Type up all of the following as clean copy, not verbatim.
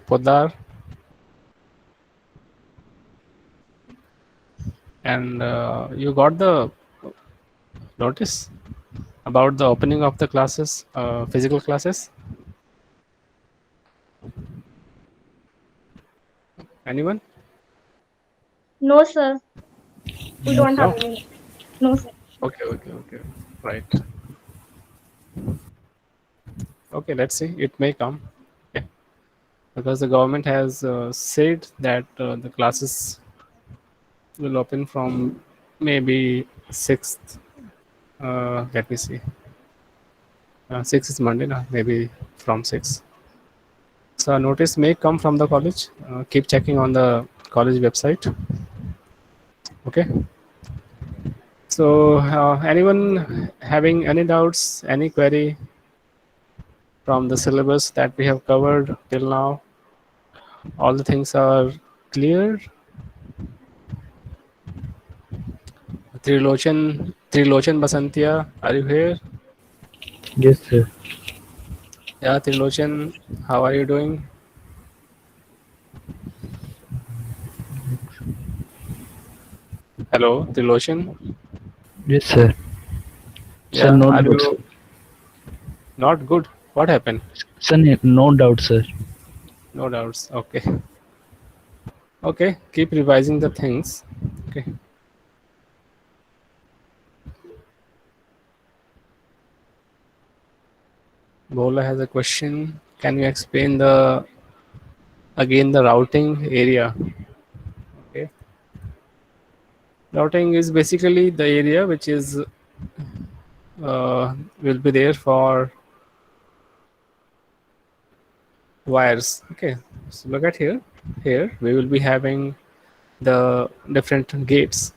Podar. And you got the notice about the opening of the classes, physical classes? Anyone? No, sir. We No, don't have No? sir. any. No, sir. Okay. Right. Okay, let's see. It may come. Okay. Because the government has said that the classes will open from maybe 6th. Let me see. 6 is Monday, no? Maybe from 6. So a notice may come from the college. Keep checking on the college website. Okay. So anyone having any doubts, any query from the syllabus that we have covered till now? All the things are clear. Trilochan Basantia, are you here? Yes, sir. Yeah, Trilochan, how are you doing? Hello, Trilochan. Yes, sir. Sir, Yeah, no are doubt, sir. you not good? What happened? Sir, no doubt, sir. No doubts. Okay. Okay, keep revising the things. Okay. Bola has a question. Can you explain the routing area? Okay. Routing is basically the area which is will be there for wires. Okay. So look at here. Here we will be having the different gates,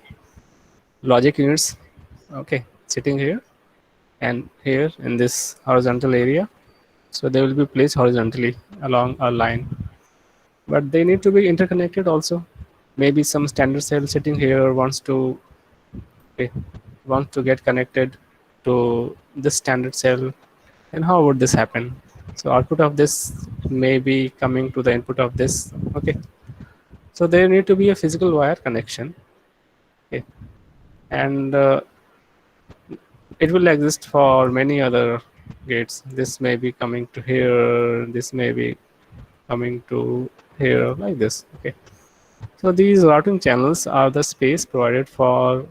logic units. Okay, sitting here and here in this horizontal area. So they will be placed horizontally along a line, but they need to be interconnected also. Maybe some standard cell sitting here okay, wants to get connected to this standard cell. And how would this happen? So output of this may be coming to the input of this. Okay, so there need to be a physical wire connection. Okay, and it will exist for many other gates. This may be coming to here, this may be coming to here, like this. Okay, so these routing channels are the space provided for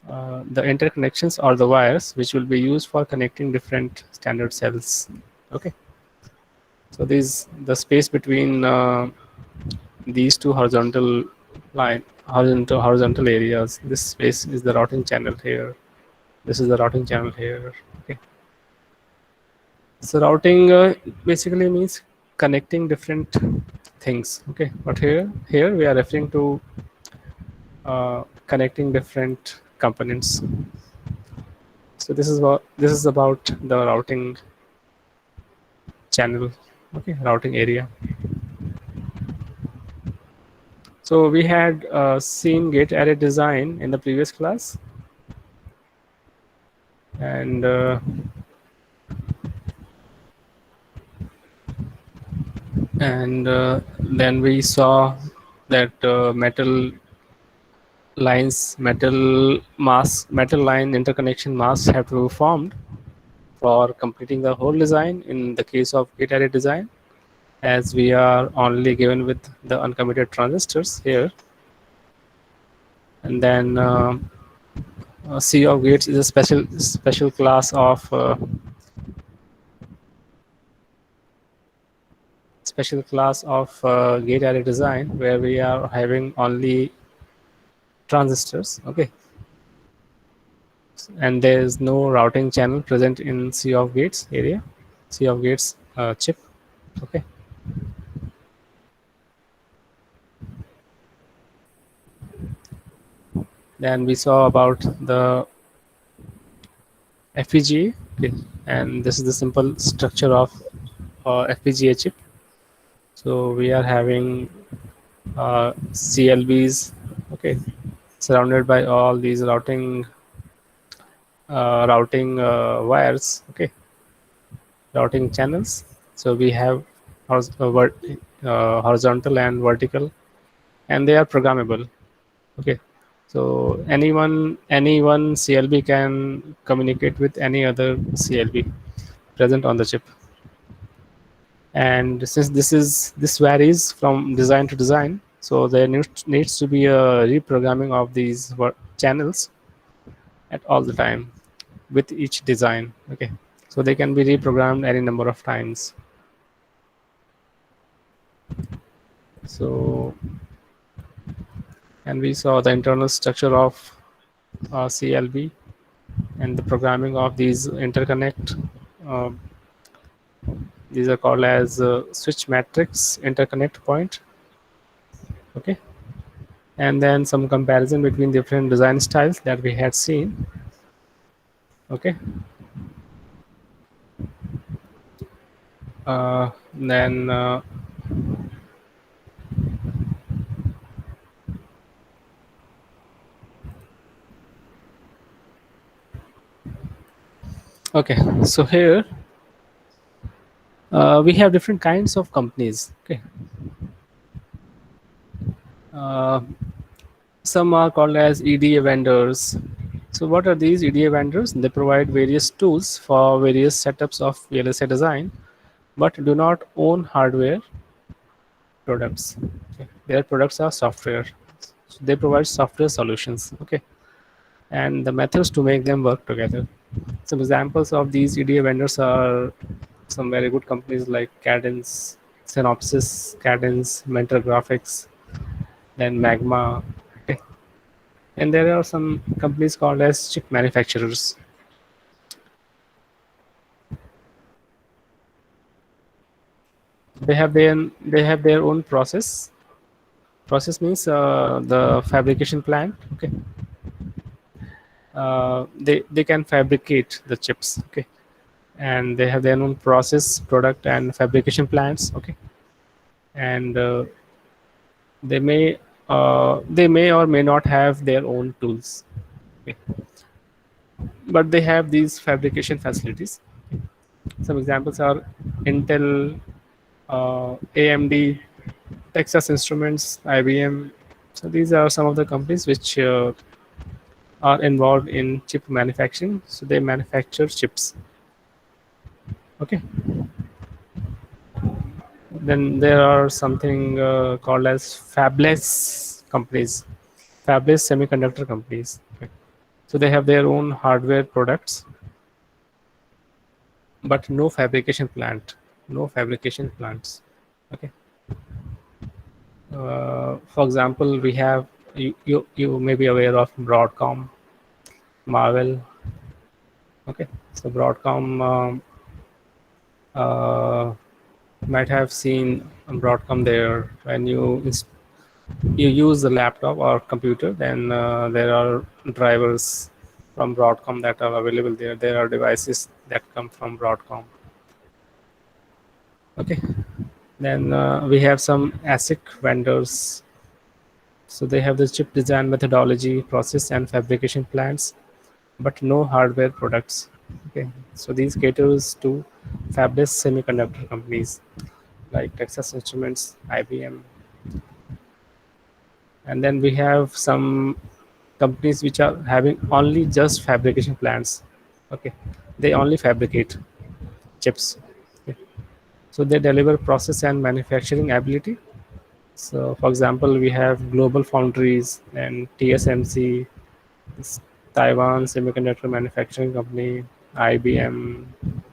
the interconnections or the wires which will be used for connecting different standard cells. Okay, so these the space between these two horizontal areas. This space is the routing channel here. This is the routing channel here. Okay, so routing basically means connecting different things. Okay, but here we are referring to connecting different components. So this is about the routing channel. Okay, routing area. So we had seen gate array design in the previous class, and then we saw that metal line interconnection masks have to be formed for completing the whole design in the case of gate array design, as we are only given with the uncommitted transistors here. And then C of gates is a special class of gate array design where we are having only transistors. Okay, and there is no routing channel present in C of gates area, C of gates chip. Okay, then we saw about the FPGA. Okay, and this is the simple structure of FPGA chip. So we are having CLBs. Okay, surrounded by all these routing wires. Okay, routing channels. So we have horizontal and vertical, and they are programmable. Okay, so any one CLB can communicate with any other CLB present on the chip. And since this varies from design to design, so there needs to be a reprogramming of these channels at all the time with each design. Okay, so they can be reprogrammed any number of times. So, and we saw the internal structure of CLB and the programming of these interconnect. uh, these are called as switch matrix interconnect point. Okay, and then some comparison between different design styles that we had seen. Okay, then okay, so here we have different kinds of companies. Okay, uh, some are called as EDA vendors. So what are these EDA vendors? They provide various tools for various setups of VLSI design, but do not own hardware products. Okay. Their products are software. So they provide software solutions. Okay, and the methods to make them work together. Some examples of these EDA vendors are some very good companies like Cadence, Synopsys, Cadence, Mentor Graphics, then Magma. Okay. And there are some companies called as chip manufacturers. They have their own process. Process means the fabrication plant. Okay, they can fabricate the chips. Okay, and they have their own process, product, and fabrication plants. Okay, and they may or may not have their own tools. Okay, but they have these fabrication facilities. Some examples are Intel, AMD, Texas Instruments, IBM. So these are some of the companies which are involved in chip manufacturing. So they manufacture chips. Okay. Then there are something called as fabless companies, fabless semiconductor companies. Okay. So they have their own hardware products, but no fabrication plant, no fabrication plants. Okay. For example, we have you may be aware of Broadcom, Marvell. Okay, so Broadcom uh, might have seen Broadcom there when you use the laptop or computer. Then there are drivers from Broadcom that are available there. There are devices that come from Broadcom. Okay, then we have some ASIC vendors. So they have the chip design methodology, process, and fabrication plants, but no hardware products. Okay, so these caters to fabless semiconductor companies like Texas Instruments, IBM. And then we have some companies which are having only just fabrication plants. Okay, they only fabricate chips. Okay. So they deliver process and manufacturing ability. So for example, we have Global Foundries and TSMC, this Taiwan Semiconductor Manufacturing Company, IBM,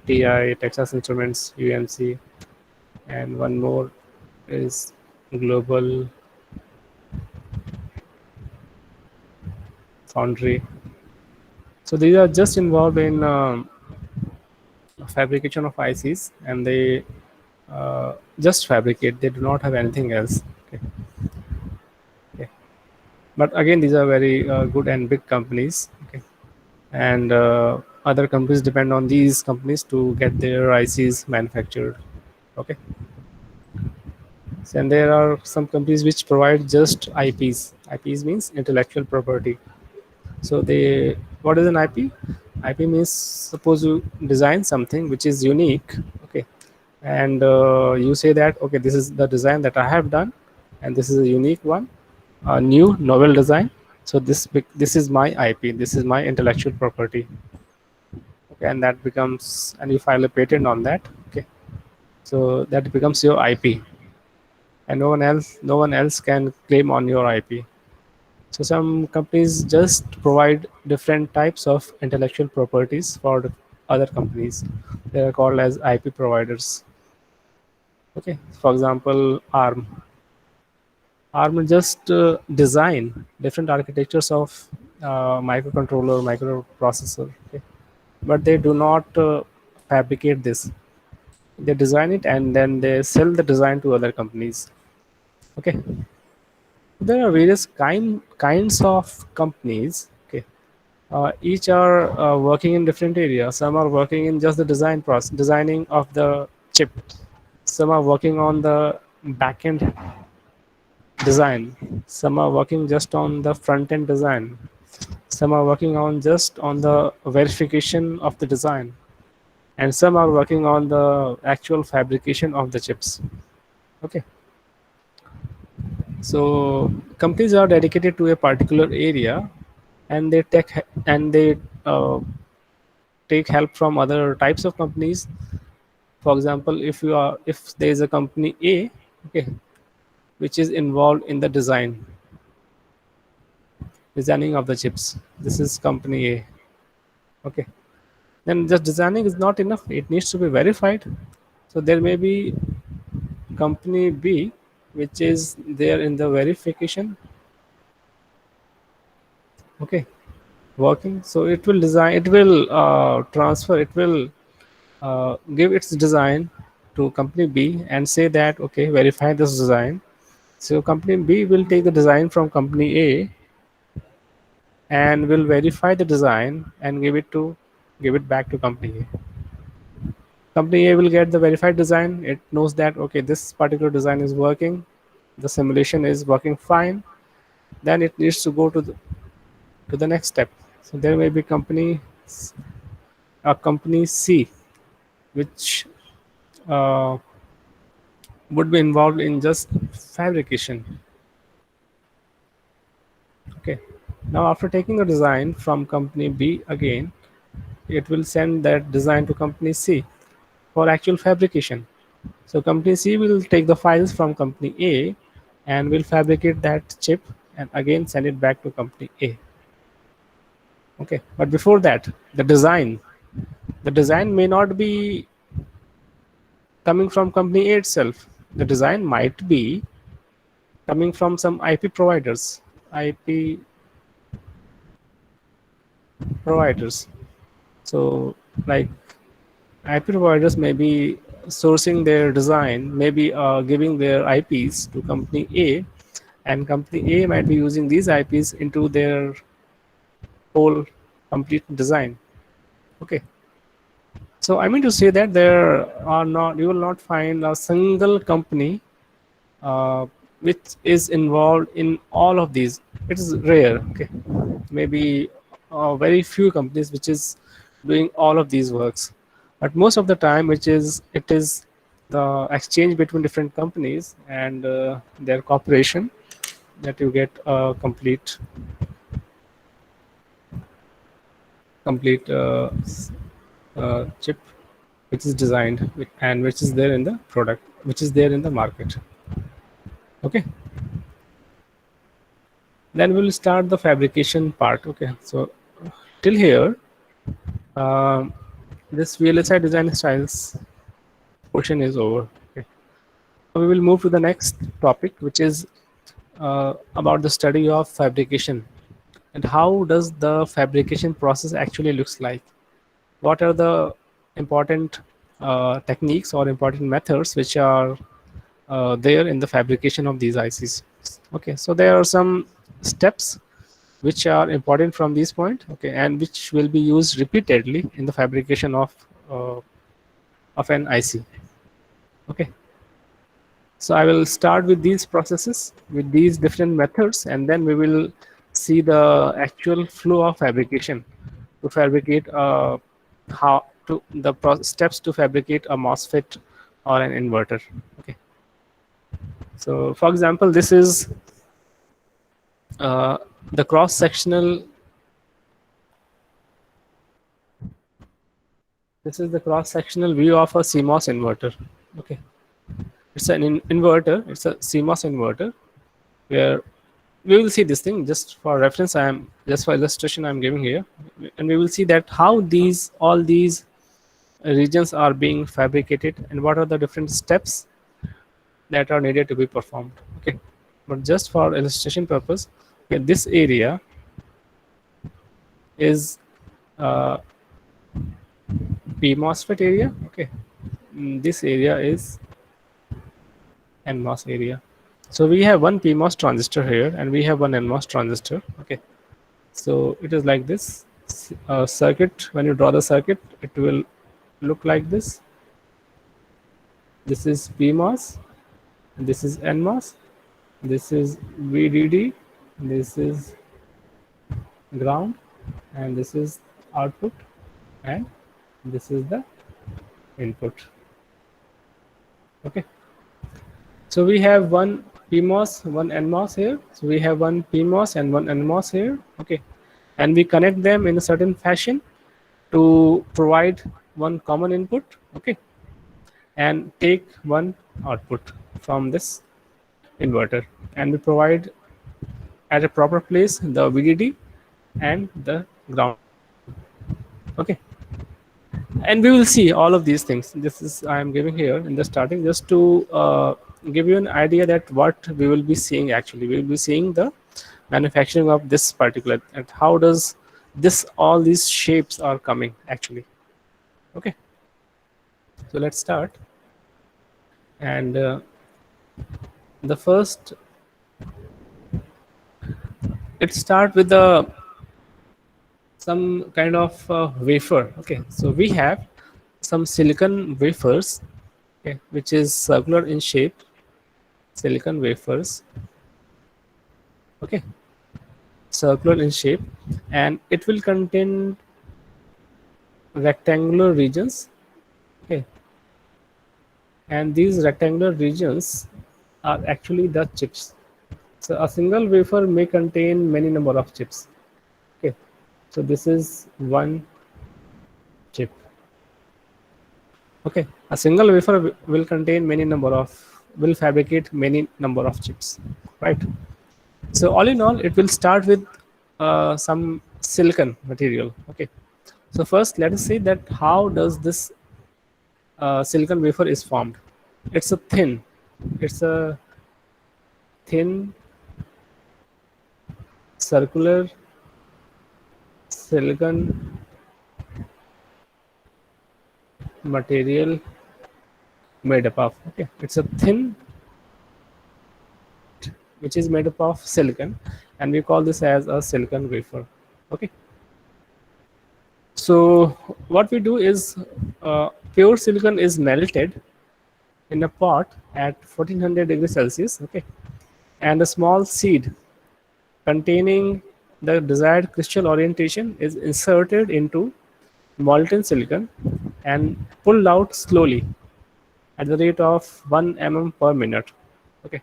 TI, Texas Instruments, UMC, and one more is Global Foundry. So these are just involved in fabrication of ICs, and they just fabricate. They do not have anything else. Okay. Okay. But again, these are very good and big companies. Okay. And other companies depend on these companies to get their ICs manufactured. Okay. And there are some companies which provide just IPs. IPs means intellectual property. So they, what is an IP? IP means suppose you design something which is unique. Okay, and you say that okay, this is the design that I have done, and this is a unique one, a new novel design. So this is my IP, this is my intellectual property. Okay, and that becomes, and you file a patent on that. Okay, so that becomes your IP, and no one else can claim on your IP. So some companies just provide different types of intellectual properties for the other companies. They are called as IP providers. Okay, for example, ARM will just design different architectures of microcontroller, microprocessor. Okay, but they do not fabricate this. They design it and then they sell the design to other companies. Okay, there are various kinds of companies. Okay, each are working in different areas. Some are working in just the design process, designing of the chip. Some are working on the back end design. Some are working just on the front end design. Some are working on just on the verification of the design, and some are working on the actual fabrication of the chips. Okay, so companies are dedicated to a particular area, and they uh, take help from other types of companies. For example, if there is a company A, okay, which is involved in the designing of the chips. This is company A. Okay, then just designing is not enough. It needs to be verified. So there may be company B, which is there in the verification. Okay, working. So it will design. It will transfer. It will give its design to company B and say that okay, verify this design. So company B will take the design from company A and will verify the design and give it back to company A. Company A will get the verified design. It knows that okay, this particular design is working, the simulation is working fine. Then it needs to go to the next step. So there may be a company C, which uh, would be involved in just fabrication. Okay. Now after taking the design from company B again, it will send that design to company C for actual fabrication. So company C will take the files from company A and will fabricate that chip and again send it back to company A. Okay, but before that, the design may not be coming from company A itself. The design might be coming from some IP providers. IP providers. So like IP providers may be sourcing their design, maybe giving their IPs to company A, and company A might be using these IPs into their whole complete design. Okay, so I mean to say that you will not find a single company uh, which is involved in all of these. It is rare. Okay, maybe very few companies which is doing all of these works, but most of the time it is the exchange between different companies and their cooperation that you get a complete chip which is designed and which is there in the product, which is there in the market. Okay, then we'll start the fabrication part. Okay, so till here, um, this VLSI design styles portion is over. Okay, we will move to the next topic, which is about the study of fabrication and how does the fabrication process actually looks like. What are the important techniques or important methods which are there in the fabrication of these ICs. Okay, so there are some steps which are important from this point, okay, and which will be used repeatedly in the fabrication of an IC. Okay, so I will start with these processes, with these different methods, and then we will see the actual flow of fabrication to fabricate steps to fabricate a MOSFET or an inverter. Okay. So for example, this is uh, the cross sectional. This is the cross sectional view of a CMOS inverter. Okay, it's an inverter. It's a CMOS inverter where we will see this thing just for reference. I am just for illustration I'm giving here, and we will see that how these all these regions are being fabricated and what are the different steps that are needed to be performed. Okay, but just for illustration purpose, okay, this area is uh, P MOSFET area. Okay, this area is NMOS area. So we have one PMOS transistor here and we have one NMOS transistor. Okay, so it is like this circuit. When you draw the circuit, it will look like this. This is PMOS, this is NMOS, this is VDD, this is ground, and this is output, and this is the input. Okay, so we have one PMOS, one NMOS here. So we have one PMOS and one NMOS here. Okay, and we connect them in a certain fashion to provide one common input. Okay, and take one output from this inverter, and we provide at a proper place the VDD and the ground. Okay, and we will see all of these things. This is I am giving here in the starting just to give you an idea that what we will be seeing. Actually, we will be seeing the manufacturing of this particular, and how does this all these shapes are coming actually. Okay, so let's start. And the first, it start with the some kind of wafer. Okay, so we have some silicon wafers, okay, which is circular in shape, silicon wafers. Okay, circular in shape, and it will contain rectangular regions. Okay, and these rectangular regions are actually the chips. So a single wafer may contain many number of chips. Okay, so this is one chip. Okay, a single wafer will contain many number of, will fabricate many number of chips, right? So all in all, it will start with some silicon material. Okay, so first let us see that how does this silicon wafer is formed. It's a thin, it's a thin circular silicon material made up of, okay, it's a thin which is made up of silicon, and we call this as a silicon wafer. Okay, so what we do is pure silicon is melted in a pot at 1400 degrees Celsius. Okay, and a small seed containing the desired crystal orientation is inserted into molten silicon and pulled out slowly at the rate of 1 mm per minute. Okay,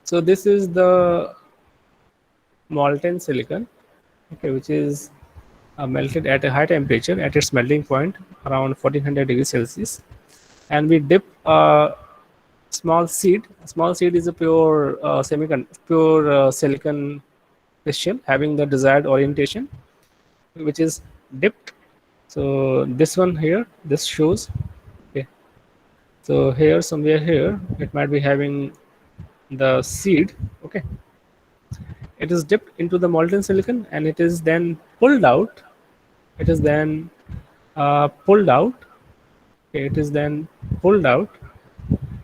so this is the molten silicon, okay, which is melted at a high temperature at its melting point around 1400 degrees Celsius, and we dip a small seed. A small seed is a pure pure silicon crystal having the desired orientation, which is dipped. So this one here, this shows. Okay, so here somewhere here it might be having the seed. Okay, it is dipped into the molten silicon and it is then pulled out. It is then pulled out. Okay, it is then pulled out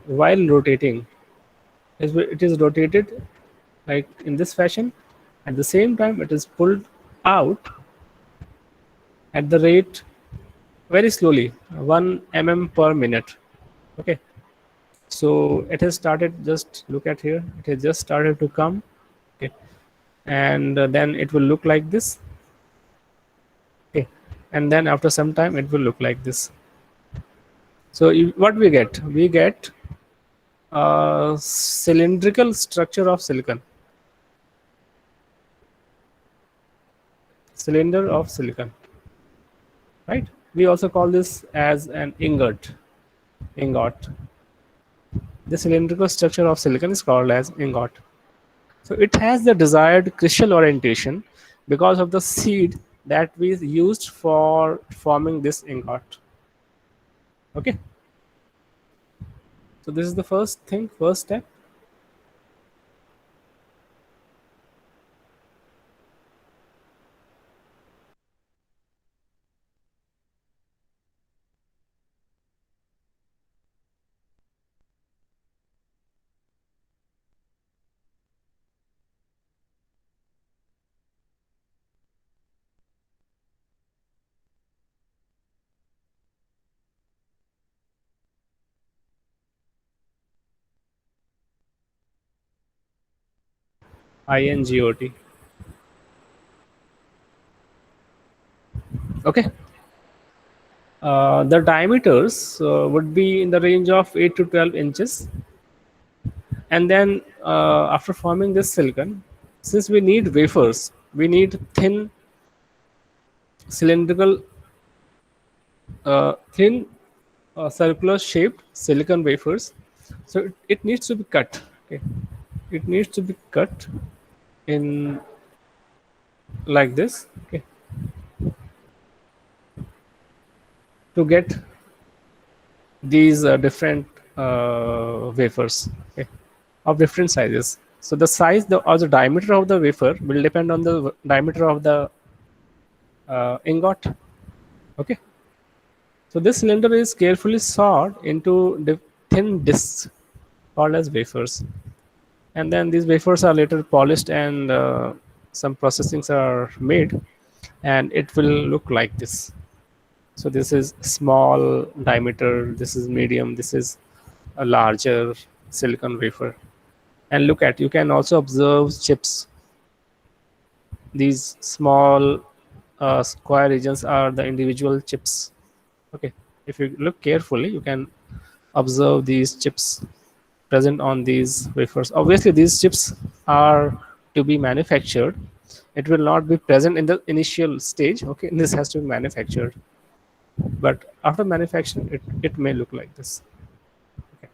while rotating. It is rotated like in this fashion. At the same time, it is pulled out at the rate very slowly, 1 mm per minute. Okay, so it has started. Just look at here. It has just started to come. Okay, and then it will look like this. Okay, and then after some time, it will look like this. So what we get? We get a cylindrical structure of silicon, cylinder of silicon, right? We also call this as an ingot. Ingot. The cylindrical structure of silicon is called as ingot. So it has the desired crystal orientation because of the seed that we used for forming this ingot. Okay. So this is the first thing, first step. INGOT. Okay. The diameters would be in the range of 8 to 12 inches. And then after forming this silicon, since we need wafers, we need cylindrical, thin circular shaped silicon wafers. So it needs to be cut. Okay. It needs to be cut in like this. Okay. To get these different wafers, okay, of different sizes. So the size or the diameter of the wafer will depend on the diameter of the ingot. Okay. So this cylinder is carefully sawed into thin discs called as wafers, and then these wafers are later polished and some processings are made, and it will look like this. So this is small diameter, this is medium, this is a larger silicon wafer. And look at, you can also observe chips. These small square regions are the individual chips. Okay, if you look carefully, you can observe these chips present on these wafers. Obviously, these chips are to be manufactured. It will not be present in the initial stage. Okay, this has to be manufactured. But after manufacturing, it may look like this. Okay.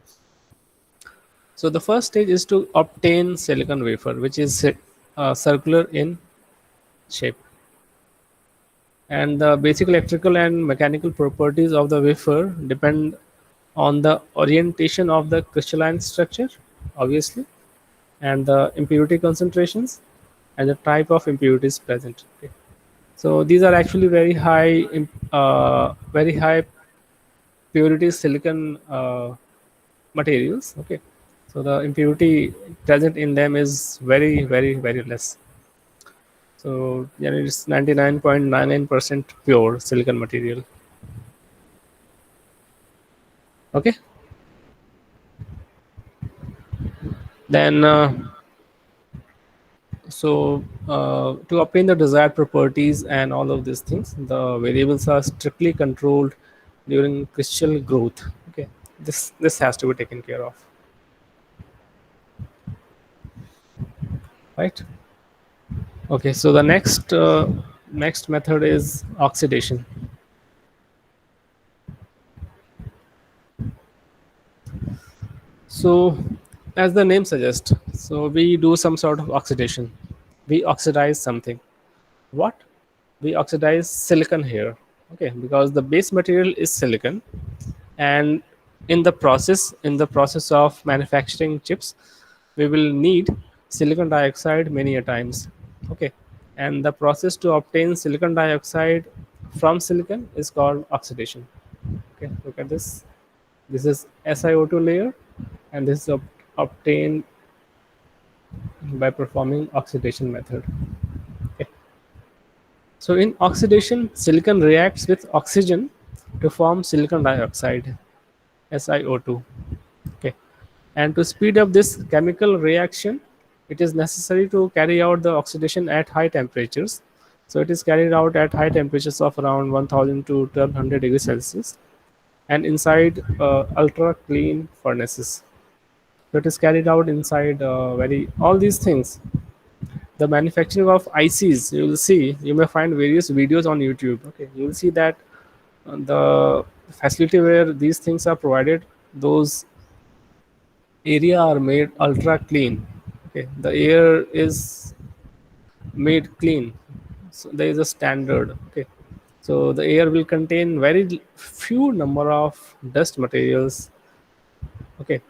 So the first stage is to obtain silicon wafer, which is circular in shape. And the basic electrical and mechanical properties of the wafer depend on the orientation of the crystalline structure, obviously, and the impurity concentrations and the type of impurities present. Okay. So these are actually very high purity silicon materials. Okay. So the impurity present in them is very less. So yeah, it's 99.99% pure silicon material. Okay. Then to obtain the desired properties and all of these things, the variables are strictly controlled during crystal growth. Okay. This has to be taken care of. Right. Okay. So the next method is oxidation. So, as the name suggests, so we do some sort of oxidation. We oxidize something. What? We oxidize silicon here. Okay, because the base material is silicon, and in the process of manufacturing chips, we will need silicon dioxide many a times. Okay, and the process to obtain silicon dioxide from silicon is called oxidation. Okay, look at this. This is SiO2 layer, and this is obtained by performing oxidation method. Okay. So in oxidation, silicon reacts with oxygen to form silicon dioxide, SiO2. Okay. And to speed up this chemical reaction, it is necessary to carry out the oxidation at high temperatures. So it is carried out at high temperatures of around 1000 to 1200 degrees Celsius. and inside ultra clean furnaces. So it is carried out inside very all these things. The manufacturing of ICs, you will see, you may find various videos on YouTube. Okay, you will see that the facility where these things are provided, those area are made ultra clean. Okay, the air is made clean, so there is a standard. Okay, so the air will contain very few number of dust materials, okay,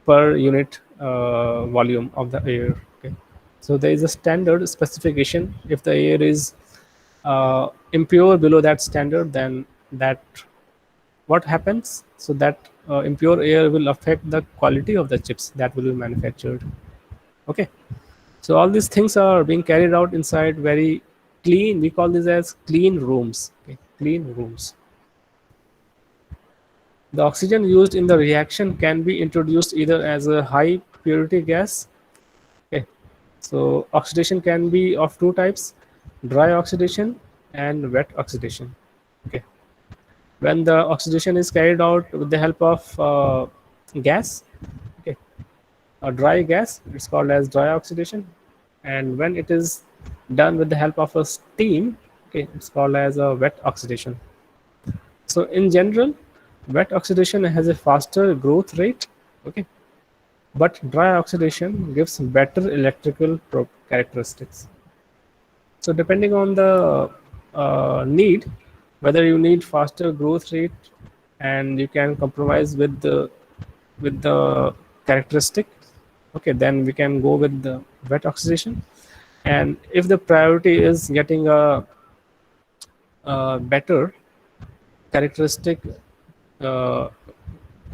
per unit volume of the air. Okay, so there is a standard specification. If the air is impure below that standard, then that what happens, so that impure air will affect the quality of the chips that will be manufactured. Okay, so all these things are being carried out inside very clean, we call this as clean rooms. Okay, clean rooms. The oxygen used in the reaction can be introduced either as a high purity gas. Okay, so oxidation can be of two types: dry oxidation and wet oxidation. Okay, when the oxidation is carried out with the help of gas, okay, a dry gas, it's called as dry oxidation, and when it is done with the help of a steam, okay, it's called as a wet oxidation. So in general, wet oxidation has a faster growth rate, okay, but dry oxidation gives better electrical characteristics. So depending on the need, whether you need faster growth rate and you can compromise with the characteristic, okay, then we can go with the wet oxidation. And if the priority is getting a better characteristic uh,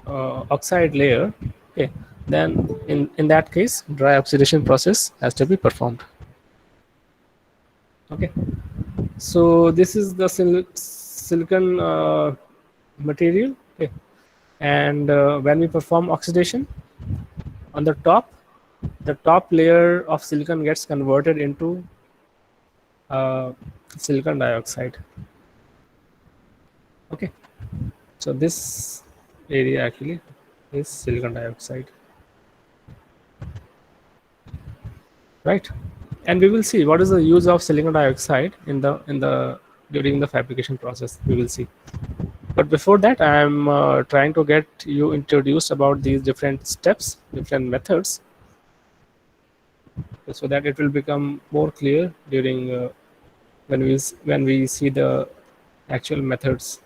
oxide layer, okay, then in that case dry oxidation process has to be performed. Okay, so this is the silicon material. Okay, and when we perform oxidation on the top layer of silicon gets converted into uh, silicon dioxide. Okay, so this area actually is silicon dioxide, right? And we will see what is the use of silicon dioxide in the during the fabrication process. We will see. But before that, I am trying to get you introduced about these different steps, different methods, so that it will become more clear during when we see the actual methods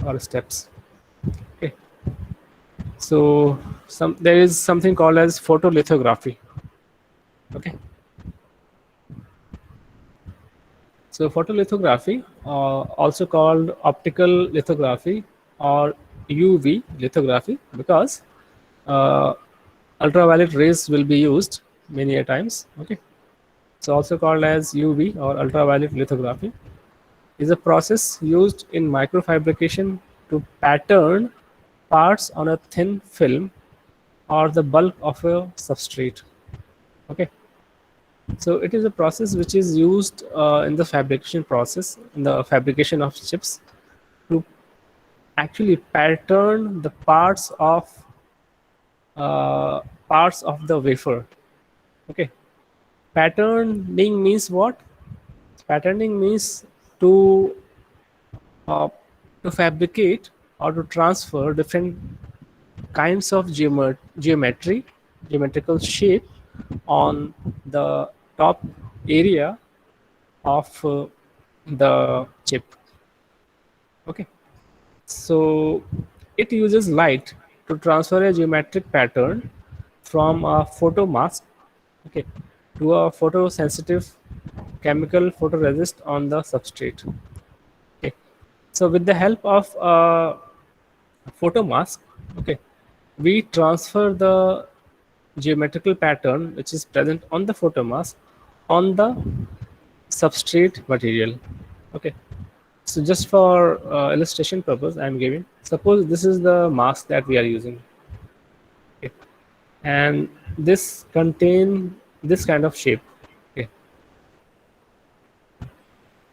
or steps. Okay. So there is something called as photolithography. Okay. So photolithography, also called optical lithography or UV lithography, because uh, ultraviolet rays will be used many a times. Okay, so also called as UV or ultraviolet lithography, is a process used in microfabrication to pattern parts on a thin film or the bulk of a substrate. Okay, so it is a process which is used in the fabrication process, in the fabrication of chips, to actually pattern the uh, parts of the wafer. Okay, patterning means what? Patterning means to uh, to fabricate or to transfer different kinds of geometrical shape on the top area of the chip. Okay, so it uses light to transfer a geometric pattern from a photo mask, okay, to a photosensitive chemical photoresist on the substrate. Okay, so with the help of a photo mask, okay, we transfer the geometrical pattern which is present on the photo mask on the substrate material. Okay, so just for illustration purpose, I am giving, suppose this is the mask that we are using. Okay, and this contain this kind of shape. Okay,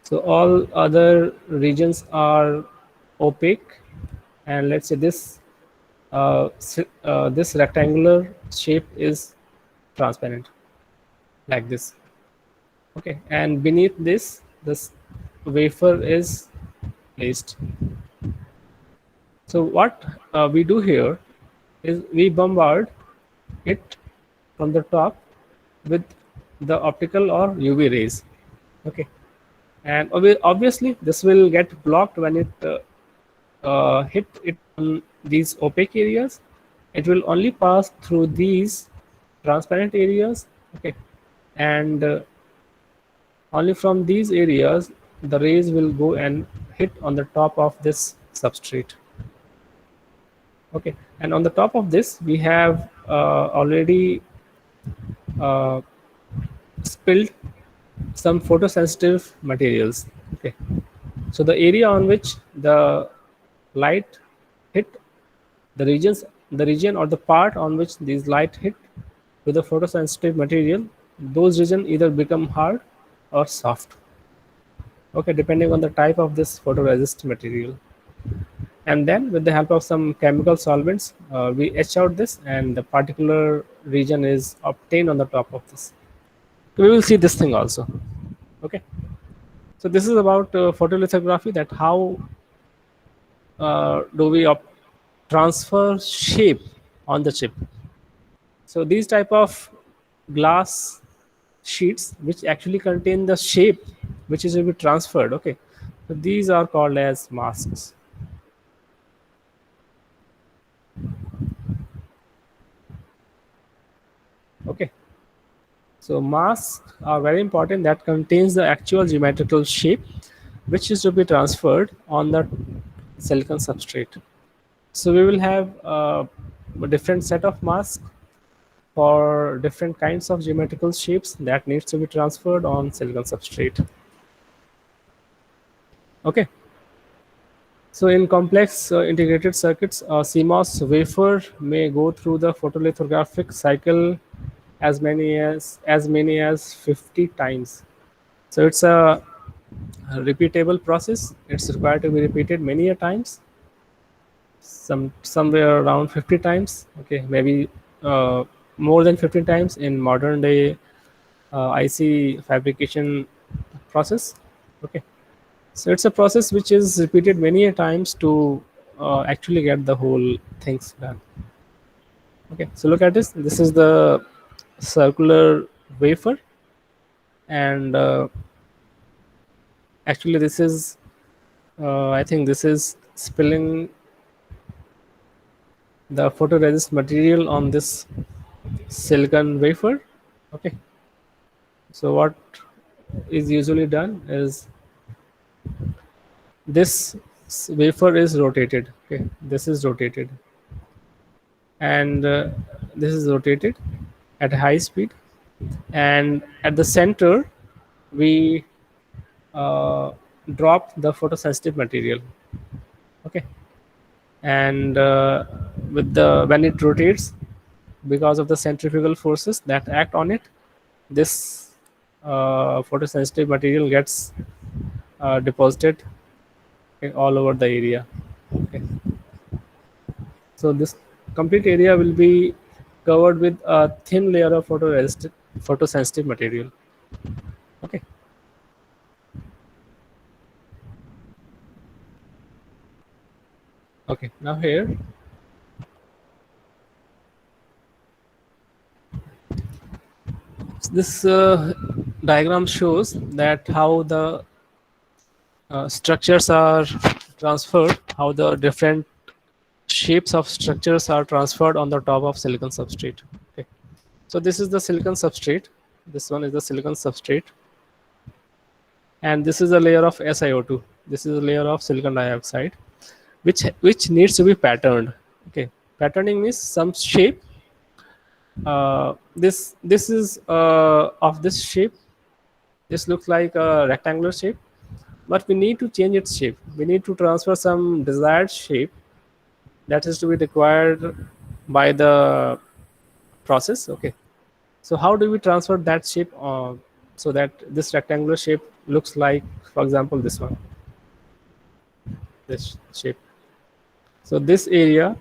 so all other regions are opaque and let's say this rectangular shape is transparent like this. Okay, and beneath this wafer is placed. So what we do here is we bombard it from the top with the optical or UV rays. Okay, and obviously this will get blocked when it hit it on these opaque areas. It will only pass through these transparent areas. Okay, and only from these areas the rays will go and hit on the top of this substrate. Okay, and on the top of this we have already uh, spilled some photosensitive materials. Okay, so the area on which the light hit, the region or the part on which these light hit with the photosensitive material, those region either become hard or soft. Okay, depending on the type of this photoresist material. And then with the help of some chemical solvents, we etch out this, and the particular region is obtained on the top of this. We will see this thing also. Okay, so this is about photolithography, that how do we transfer shape on the chip. So these type of glass sheets which actually contain the shape which is to be transferred. Okay, so these are called as masks. Okay, so masks are very important, that contains the actual geometrical shape which is to be transferred on the silicon substrate. So we will have a different set of masks for different kinds of geometrical shapes that needs to be transferred on silicon substrate. Okay, so in complex integrated circuits, a CMOS wafer may go through the photolithographic cycle as many as 50 times. So it's a repeatable process. It's required to be repeated many a times, somewhere around 50 times. Okay, maybe uh, more than 50 times in modern day IC fabrication process. Okay, so it's a process which is repeated many a times to actually get the whole things done. Okay, so look at this. This is the circular wafer, and actually this is I think this is spilling the photoresist material on this silicon wafer. Okay, so what is usually done is this wafer is rotated. Okay, this is rotated, and this is rotated at a high speed, and at the center we uh, drop the photosensitive material. Okay, and with the when it rotates, because of the centrifugal forces that act on it, this photosensitive material gets deposited all over the area. Okay, so this complete area will be covered with a thin layer of photosensitive material. Okay, okay, now here this diagram shows that how the structures are transferred, how the different shapes of structures are transferred on the top of silicon substrate. Okay, so this is the silicon substrate, this one is the silicon substrate, and this is a layer of SiO2, this is a layer of silicon dioxide, which needs to be patterned. Okay, patterning means some shape. This is of this shape, this looks like a rectangular shape, but we need to change its shape, we need to transfer some desired shape that is to be required by the process. Okay, so how do we transfer that shape so that this rectangular shape looks like, for example, this one, this shape. So this area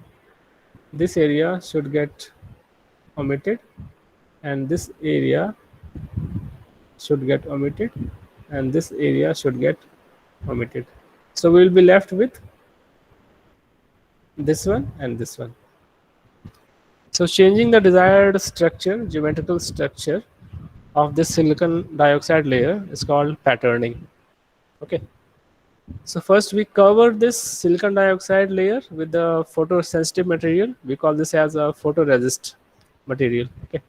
should get omitted, and this area should get omitted, and this area should get omitted. So we will be left with this one and this one. So changing the desired structure, geometrical structure of this silicon dioxide layer is called patterning. Okay. So first we cover this silicon dioxide layer with the photosensitive material. We call this as a photoresist material. Okay.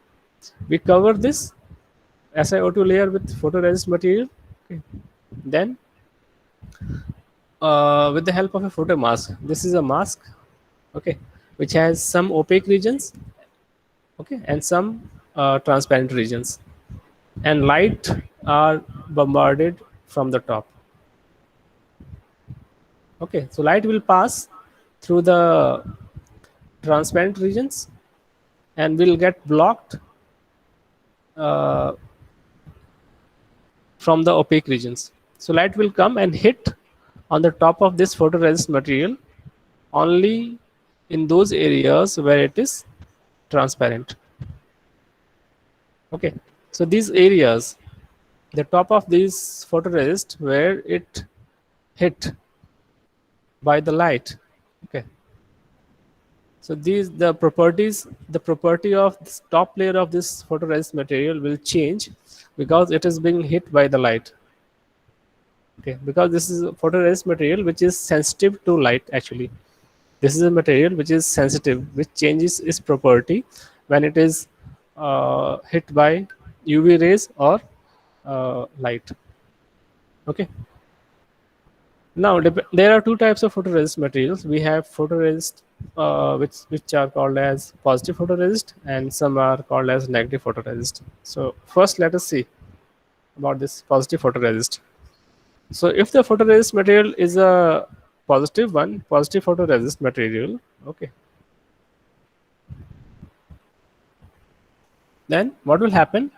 We cover this SiO2 layer with photoresist material. Okay. Then with the help of a photo mask, this is a mask, okay, which has some opaque regions, okay, and some transparent regions, and light are bombarded from the top. Okay, so light will pass through the transparent regions and will get blocked uh, from the opaque regions. So light will come and hit on the top of this photoresist material only in those areas where it is transparent. Okay, so these areas, the top of these photoresist where it hit by the light, okay, so these the property of this top layer of this photoresist material will change because it is being hit by the light. Okay, because this is a photoresist material which is sensitive to light. Actually, this is a material which is sensitive, which changes its property when it is hit by UV rays or light. Okay. Now there are two types of photoresist materials. We have photoresist which are called as positive photoresist, and some are called as negative photoresist. So first let us see about this positive photoresist. So if the photoresist material is a positive one, positive photoresist material, okay, then what will happen?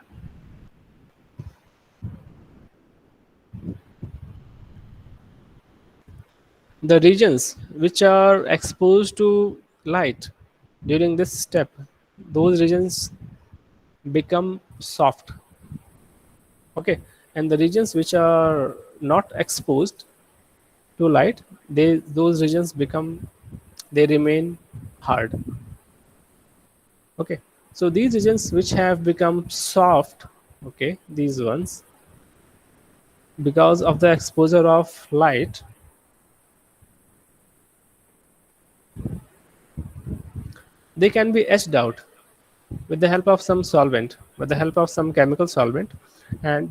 The regions which are exposed to light during this step, those regions become soft. Okay, and the regions which are not exposed to light, those regions they remain hard. Okay, so these regions which have become soft, okay, these ones, because of the exposure of light, they can be etched out with the help of some solvent, with the help of some chemical solvent. And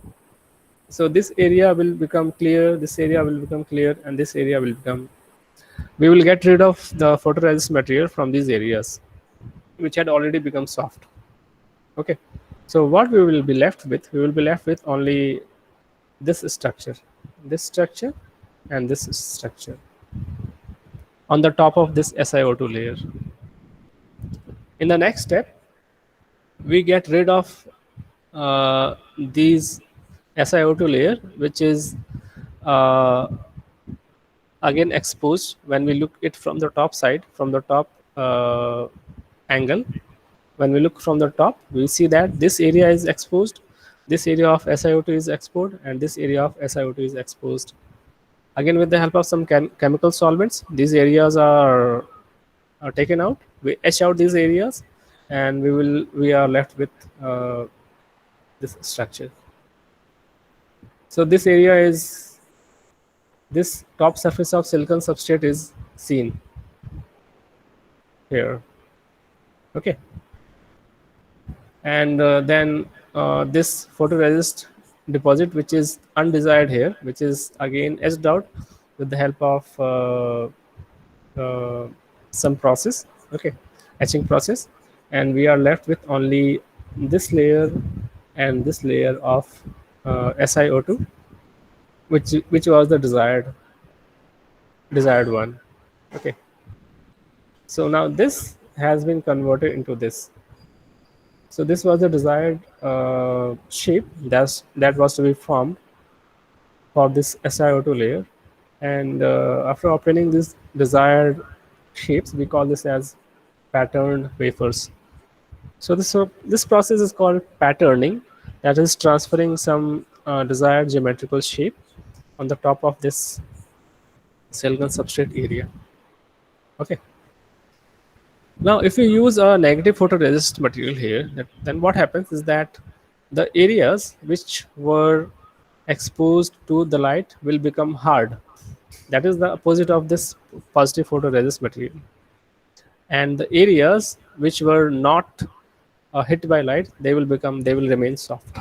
so this area will become clear, this area will become clear, and this area will become, we will get rid of the photoresist material from these areas which had already become soft. Okay, so what we will be left with, we will be left with only this structure, this structure, and this structure on the top of this SiO2 layer. In the next step, we get rid of these SiO2 layer, which is uh, again exposed when we look it from the top side, from the top angle. When we look from the top, we see that this area is exposed, this area of SiO2 is exposed, and this area of SiO2 is exposed. Again, with the help of some chemical solvents, these areas are taken out. We etch out these areas, and we are left with this structure. So this area is, this top surface of silicon substrate is seen here. Okay, and then this photoresist deposit, which is undesired here, which is again etched out with the help of some process, okay, etching process, and we are left with only this layer and this layer of SiO2, which was the desired one. Okay, so now this has been converted into this. So this was the desired shape that was to be formed for this SiO2 layer, and after obtaining this desired shapes, we call this as patterned wafers. So this process is called patterning, that is transferring some desired geometrical shape on the top of this silicon substrate area. Okay. Now, if you use a negative photoresist material here, then what happens is that the areas which were exposed to the light will become hard. That is the opposite of this positive photoresist material. And the areas which were not hit by light, they will remain soft.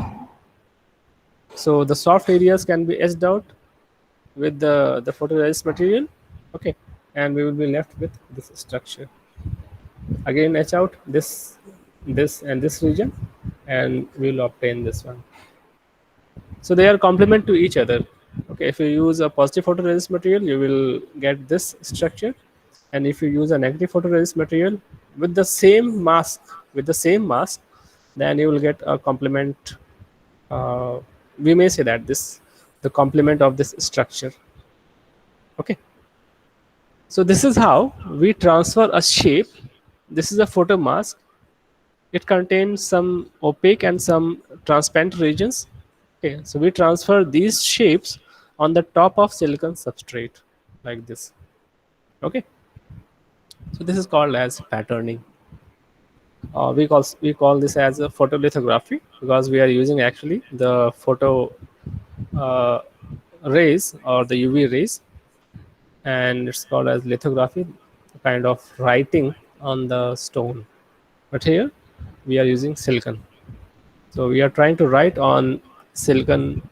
So the soft areas can be etched out with the photoresist material. Okay, and we will be left with this structure. Again, etch out this and this region, and we will obtain this one. So they are complement to each other. Okay, if you use a positive photoresist material, you will get this structure, and if you use a negative photoresist material with the same mask, then you will get a complement. We may say that this the complement of this structure. Okay, so this is how we transfer a shape. This is a photo mask. It contains some opaque and some transparent regions. Okay, so we transfer these shapes on the top of silicon substrate like this. Okay, so this is called as patterning. We call this as a photolithography because we are using actually the photo uh, rays or the UV rays, and it's called as lithography, a kind of writing on the stone. But here we are using silicon, so we are trying to write on silicon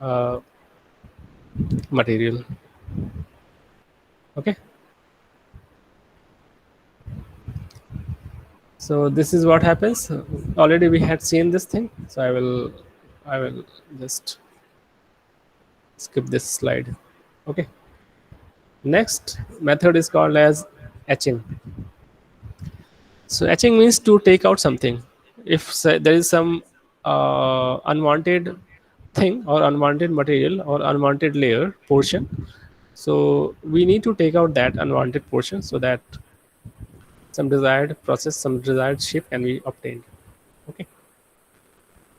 uh, material. Okay, so this is what happens. Already we had seen this thing, so I will just skip this slide. Okay, next method is called as etching. So etching means to take out something. If say, there is some unwanted thing or unwanted material or unwanted layer portion, so we need to take out that unwanted portion so that some desired process, some desired shape can be obtained. Okay,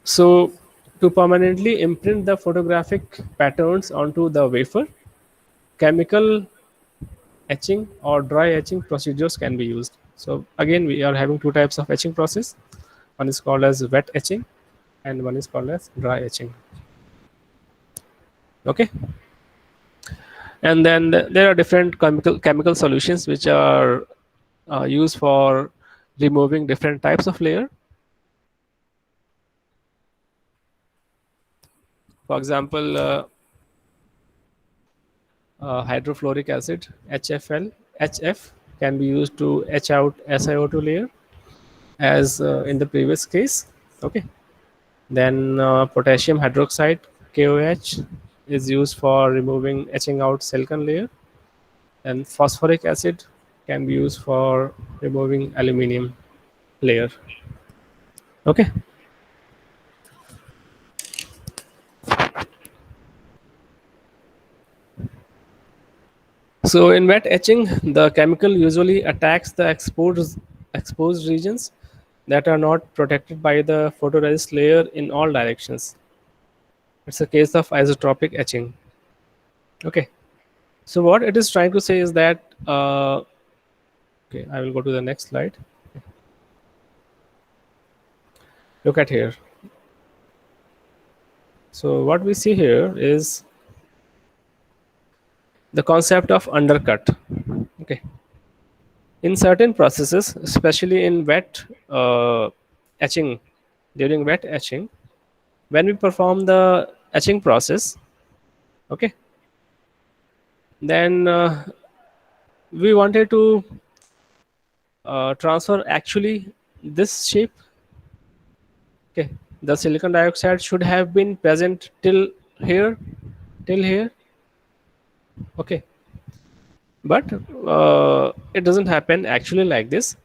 so to permanently imprint the photographic patterns onto the wafer, chemical etching or dry etching procedures can be used. So again, we are having two types of etching process. One is called as wet etching and one is called as dry etching. Okay, and then there are different chemical solutions which are used for removing different types of layer. For example, hydrofluoric acid HF can be used to etch out SiO2 layer as in the previous case. Okay, then potassium hydroxide KOH is used for removing etching out silicon layer, and phosphoric acid can be used for removing aluminum layer. Okay, so in wet etching, the chemical usually attacks the exposed regions that are not protected by the photoresist layer in all directions. It's a case of isotropic etching. Okay, so what it is trying to say is that okay, I will go to the next slide. Look at here. So what we see here is the concept of undercut. Okay, in certain processes, especially in wet etching, during wet etching, when we perform the etching process, okay, then we wanted to transfer actually this shape. Okay, the silicon dioxide should have been present here till here. Okay, but it doesn't happen actually like this,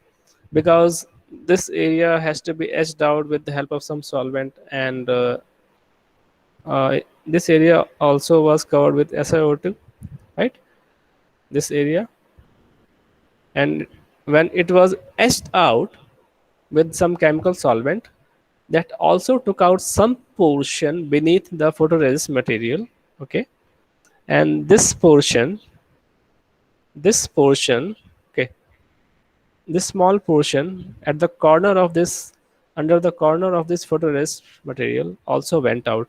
because this area has to be etched out with the help of some solvent, and this area also was covered with SiO2, right? This area, and when it was etched out with some chemical solvent, that also took out some portion beneath the photoresist material. Okay, and this portion, okay, this small portion at the corner of this, under the corner of this photoresist material, also went out,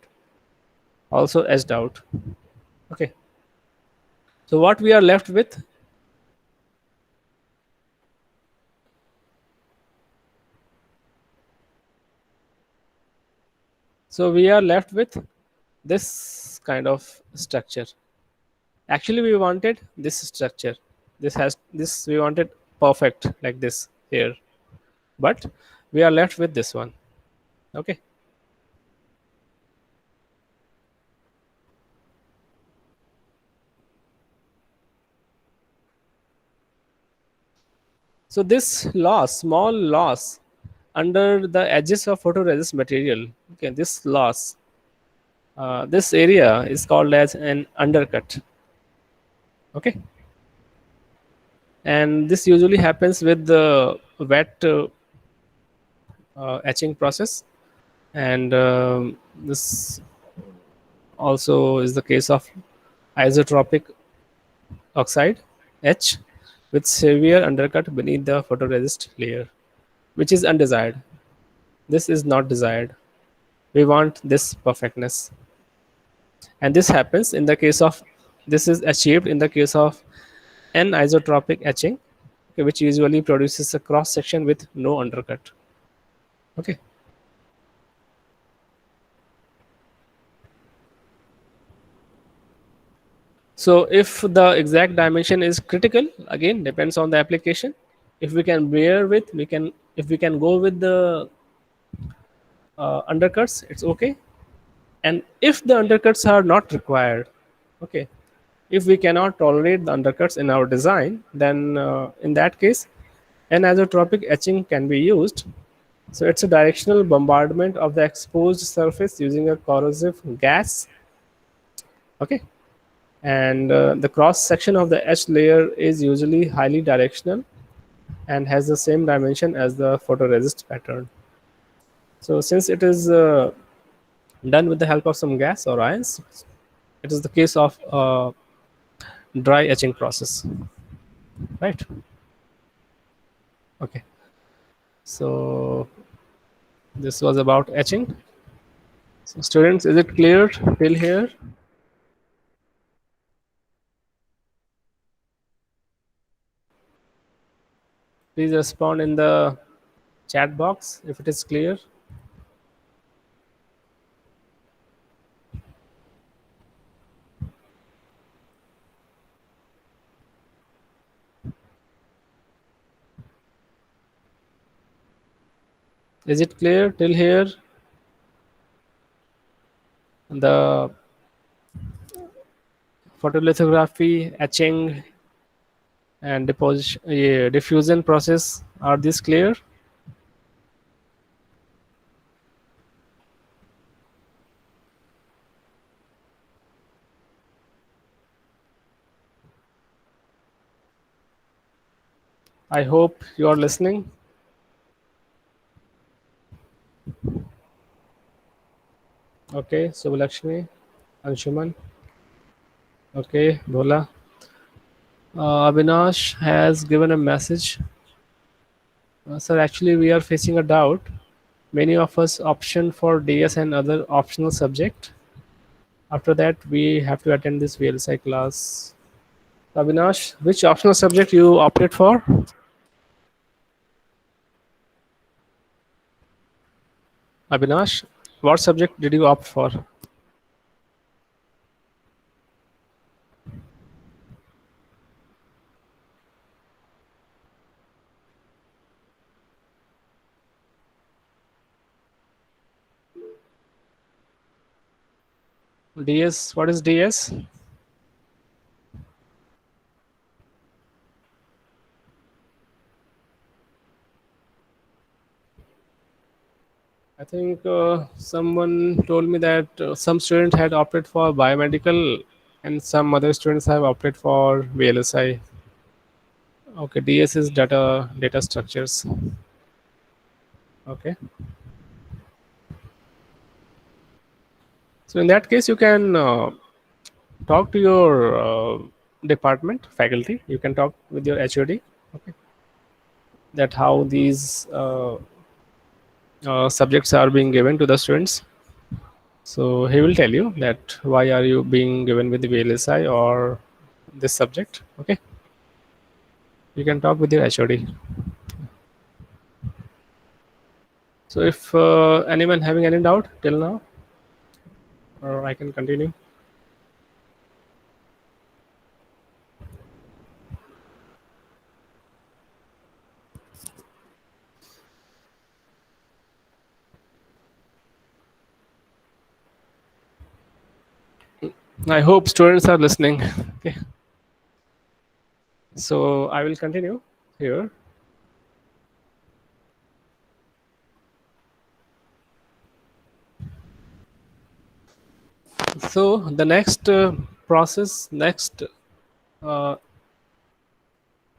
also etched out. Okay, so what we are left with, so we are left with this kind of structure. Actually we wanted this structure, this we wanted perfect like this here, but we are left with this one. Okay, so this loss, small loss under the edges of photoresist material, okay, this loss, this area is called as an undercut. Okay, and this usually happens with the wet etching process, and this also is the case of isotropic oxide etch with severe undercut beneath the photoresist layer, which is undesired. This is not desired. We want this perfectness, and this happens in the case of, this is achieved in the case of anisotropic etching, okay, which usually produces a cross section with no undercut. Okay, so if the exact dimension is critical, again depends on the application. If we can bear with, we can, if we can go with the undercuts, it's okay. And if the undercuts are not required, okay, if we cannot tolerate the undercuts in our design, then in that case anisotropic etching can be used. So it's a directional bombardment of the exposed surface using a corrosive gas. Okay, and the cross section of the etched layer is usually highly directional and has the same dimension as the photoresist pattern. So since it is done with the help of some gas or ions, it is the case of dry etching process, right? Okay, so this was about etching. So students, is it clear till here? Please respond in the chat box if it is clear. Is it clear till here? The photolithography, etching, and deposition, diffusion process, are these clear? I hope you are listening. Okay, Subhalakshmi, Anshuman. Okay, Bhola. Avinash has given a message. Sir, actually, we are facing a doubt. Many of us option for DS and other optional subject. After that, we have to attend this VLSI class. Avinash, which optional subject you opted for? Avinash, what subject did you opt for? DS, what is DS? I think someone told me that some students had opted for biomedical and some other students have opted for VLSI. Okay, DS is data structures. Okay, so in that case, you can talk to your department faculty. You can talk with your HOD. Okay, that how these subjects are being given to the students. So he will tell you that why are you being given with the VLSI or this subject. Okay, you can talk with your HOD. So if anyone having any doubt till now, or I can continue. I hope students are listening. Okay, so I will continue here. So the next next uh,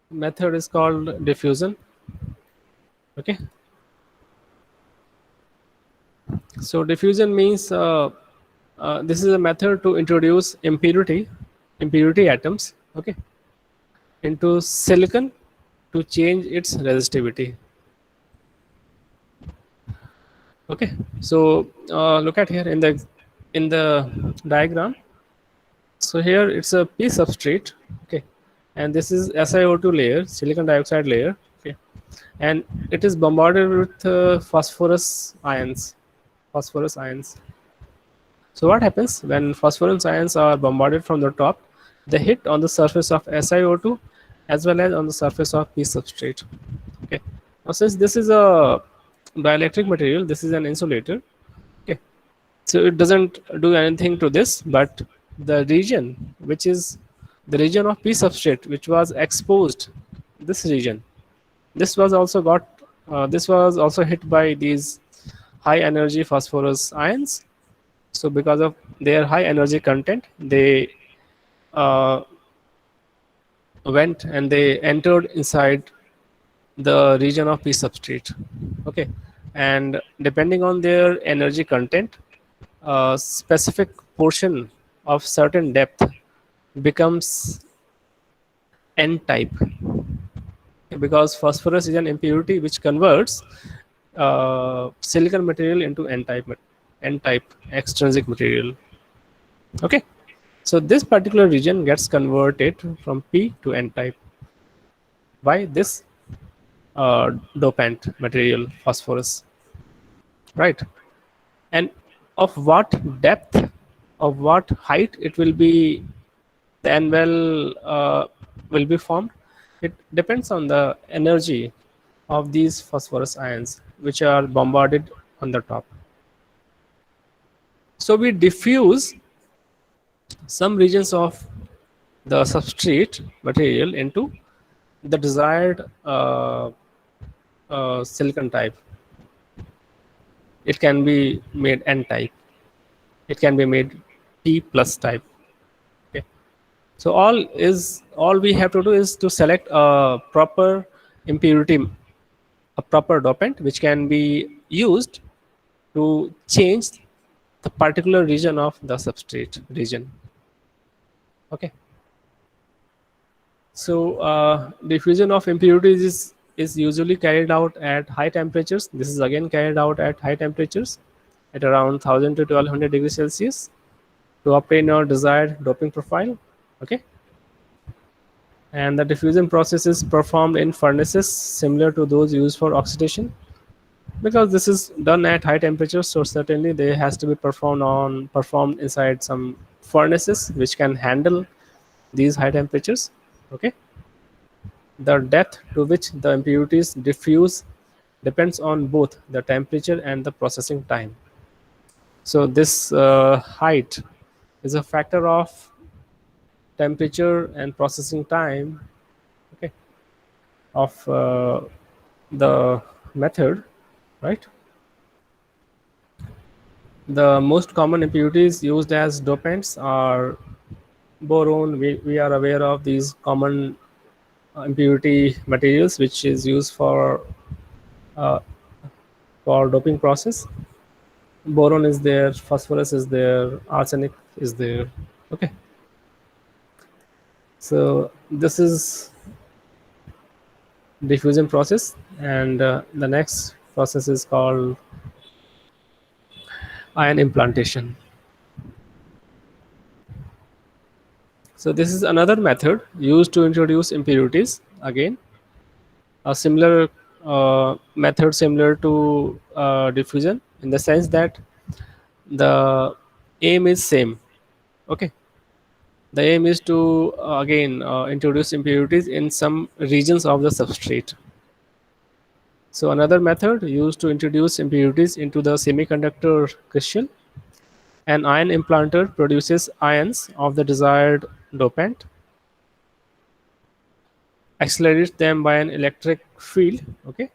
method is called diffusion. Okay, so diffusion means this is a method to introduce impurity atoms. Okay, into silicon to change its resistivity. Okay, so look at here in the diagram. So here it's a p substrate. Okay, and this is SiO2 layer, silicon dioxide layer. Okay, and it is bombarded with phosphorus ions. Phosphorus ions. So what happens when phosphorus ions are bombarded from the top? They hit on the surface of SiO2 as well as on the surface of p substrate. Okay. Now since this is a dielectric material, this is an insulator. Okay. So it doesn't do anything to this, but the region which is the region of p substrate which was exposed, this region, this was also hit by these high energy phosphorus ions. So because of their high energy content, they uh, went and they entered inside the region of p substrate. Okay, and depending on their energy content, a specific portion of certain depth becomes n type, because phosphorus is an impurity which converts silicon material into n type extrinsic material. Okay, so this particular region gets converted from p to n type by this dopant material phosphorus, right? And of what depth, of what height it will be, the n will be formed. It depends on the energy of these phosphorus ions which are bombarded on the top. So we diffuse some regions of the substrate material into the desired silicon type. It can be made n type, it can be made p plus type. Okay, so all we have to do is to select a proper impurity, a proper dopant which can be used to change the particular region of the substrate region. Okay, so diffusion of impurities is usually carried out at high temperatures. This is again carried out at high temperatures at around 1000 to 1200 degrees Celsius to obtain your desired doping profile. Okay, and the diffusion process is performed in furnaces similar to those used for oxidation. Because this is done at high temperatures, so certainly they has to be performed inside some furnaces which can handle these high temperatures. Okay, the depth to which the impurities diffuse depends on both the temperature and the processing time. So this height is a factor of temperature and processing time, okay, of the method, right? The most common impurities used as dopants are boron. We are aware of these common impurity materials which is used uh, for doping process. Boron is there, phosphorus is there, arsenic is there. Okay, so this is diffusion process, and the next process is called ion implantation. So this is another method used to introduce impurities. Again, a similar method similar to diffusion in the sense that the aim is same. Okay, the aim is to again introduce impurities in some regions of the substrate. So another method used to introduce impurities into the semiconductor crystal. An ion implanter produces ions of the desired dopant, accelerates them by an electric field, okay,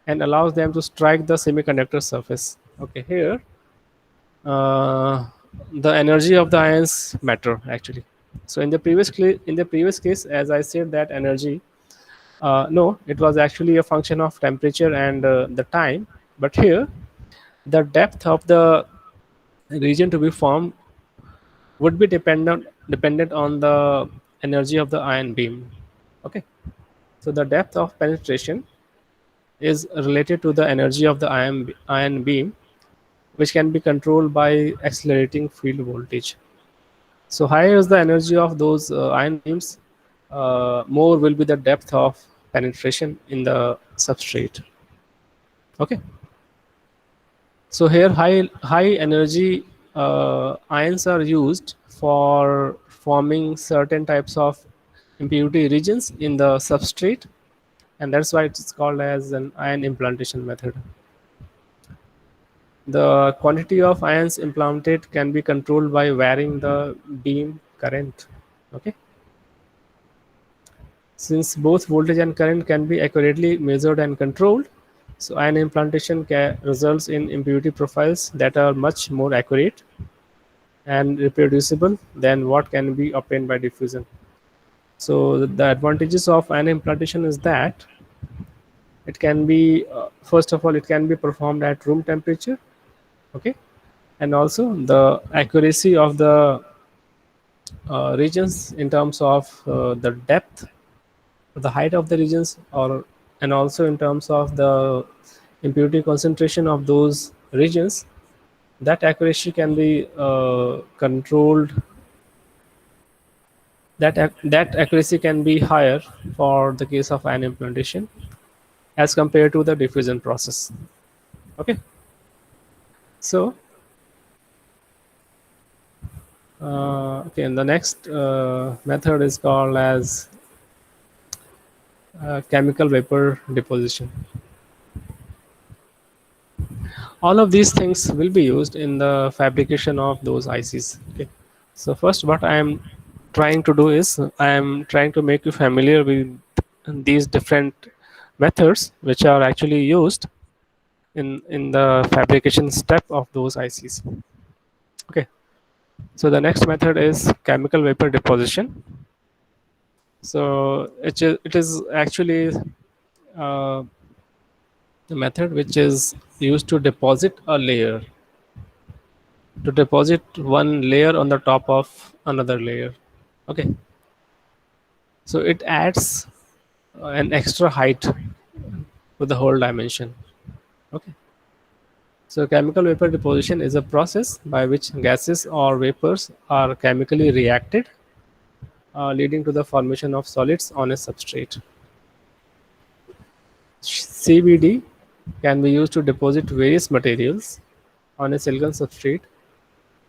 and allows them to strike the semiconductor surface. Okay, here uh, the energy of the ions matter actually. So in the previous case, as I said, that energy, no, it was actually a function of temperature and the time. But here, the depth of the region to be formed would be dependent on the energy of the ion beam. Okay, so the depth of penetration is related to the energy of the ion beam, which can be controlled by accelerating field voltage. So higher is the energy of those ion beams, more will be the depth of penetration in the substrate. Okay, so here high energy ions are used for forming certain types of impurity regions in the substrate, and that's why it's called as an ion implantation method. The quantity of ions implanted can be controlled by varying the beam current. Okay, since both voltage and current can be accurately measured and controlled, so ion implantation results in impurity profiles that are much more accurate and reproducible than what can be obtained by diffusion. So the advantages of ion implantation is that it can be first of all, it can be performed at room temperature. Okay, and also the accuracy of the regions in terms of the depth, the height of the regions, or and also in terms of the impurity concentration of those regions, that accuracy can be controlled. That accuracy can be higher for the case of ion implantation as compared to the diffusion process. Okay, so okay, and the next method is called as chemical vapor deposition. All of these things will be used in the fabrication of those ICs. Okay, so first what I am trying to do is I am trying to make you familiar with these different methods which are actually used in the fabrication step of those ICs. Okay, so the next method is chemical vapor deposition. So it is actually uh, the method which is used to deposit a layer, to deposit one layer on the top of another layer. Okay, so it adds an extra height to the whole dimension. Okay, so chemical vapor deposition is a process by which gases or vapors are chemically reacted, leading to the formation of solids on a substrate. CVD can be used to deposit various materials on a silicon substrate,